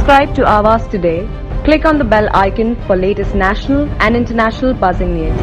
Subscribe to Avas today. Click on the bell icon for latest national and international buzzing news.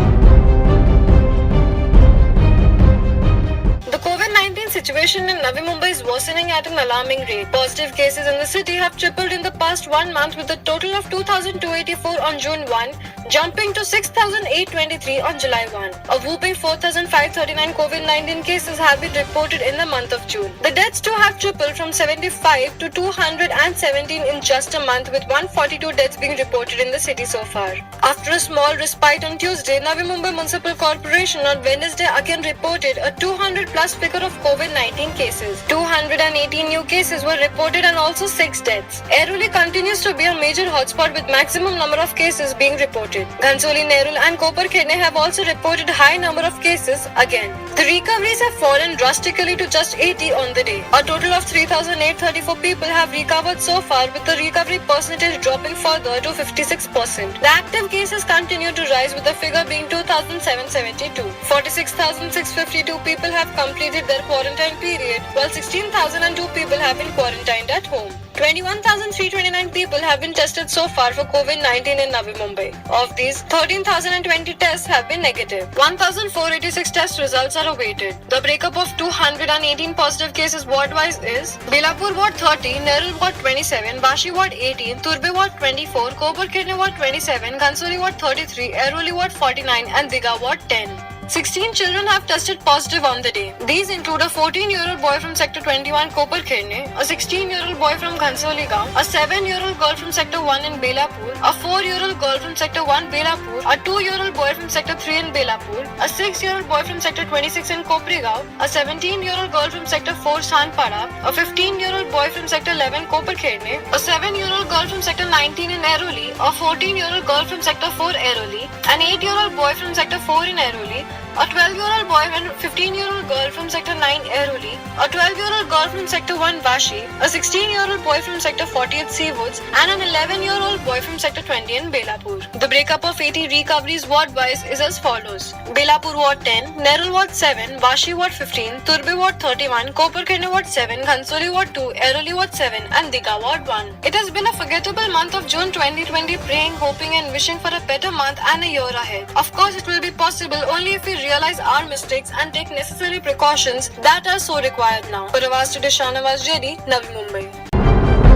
The COVID-19 situation in Navi Mumbai is worsening at an alarming rate. Positive cases in the city have tripled in the past 1 month, with a total of 2,284 on June 1, jumping to 6,823 on July 1. A whooping 4,539 COVID-19 cases have been reported in the month of June. The deaths too have tripled from 75 to 217 in just a month, with 142 deaths being reported in the city so far. After a small respite on Tuesday, Navi Mumbai Municipal Corporation on Wednesday again reported a 200-plus figure of COVID-19 cases. 218 new cases were reported and also 6 deaths. Airoli continues to be a major hotspot with maximum number of cases being reported. Ghansoli, Nerul and Koparkhede have also reported high number of cases again. The recoveries have fallen drastically to just 80 on the day. A total of 3,834 people have recovered so far, with the recovery percentage dropping further to 56%. The active cases continue to rise, with the figure being 2,772. 46,652 people have completed their quarantine period, while 16,002 people have been quarantined at home. 21,329 people have been tested so far for COVID-19 in Navi Mumbai. Of these, 13,020 tests have been negative. 1,486 test results are awaited. The breakup of 218 positive cases ward-wise is: Belapur Ward 30, Nerul Ward 27, Bashi Ward 18, Turbe Ward 24, Koparkhede Ward 27, Ghansoli Ward 33, Airoli Ward 49 and Digha Ward 10. 16 children have tested positive on the day. These include a 14-year-old boy from Sector 21 Koparkhede, a 16-year-old boy from Ghansoli Gaon, a 7-year-old girl from Sector 1 in Belapur, a 4-year-old girl from Sector 1 Belapur, a 2-year-old boy from Sector 3 in Belapur, a 6-year-old boy from Sector 26 in Koparegaon, a 17-year-old girl from Sector 4 Sanpada, a 15-year-old boy from Sector 11 Koparkhede, a 7-year-old girl from Sector 19 in Airoli, a 14-year-old girl from Sector 4 Airoli, an 8-year-old boy from Sector 4 in Airoli, a 12-year-old boy and 15-year-old girl from Sector 9 Airoli, a 12-year-old girl from Sector 1 Bashi, a 16-year-old boy from Sector 48 Seawoods, and an 11-year-old boy from Sector 20 in Belapur. The breakup of 80 recoveries ward-wise is as follows: Belapur Ward 10, Nerul Ward 7, Bashi Ward 15, Turbe Ward 31, Koparkhede Ward 7, Ghansoli Ward 2, Airoli Ward 7 and Digha Ward 1. It has been a forgettable month of June 2020, praying, hoping and wishing for a better month and a year ahead. Of course, it will be possible only if we realize our mistakes and take necessary precautions that are so required now. For Avas today, Shahnawaz Jedi, Navi Mumbai.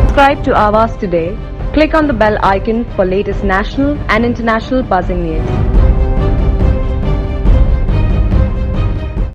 Subscribe to Avas today. Click on the bell icon for latest national and international buzzing news.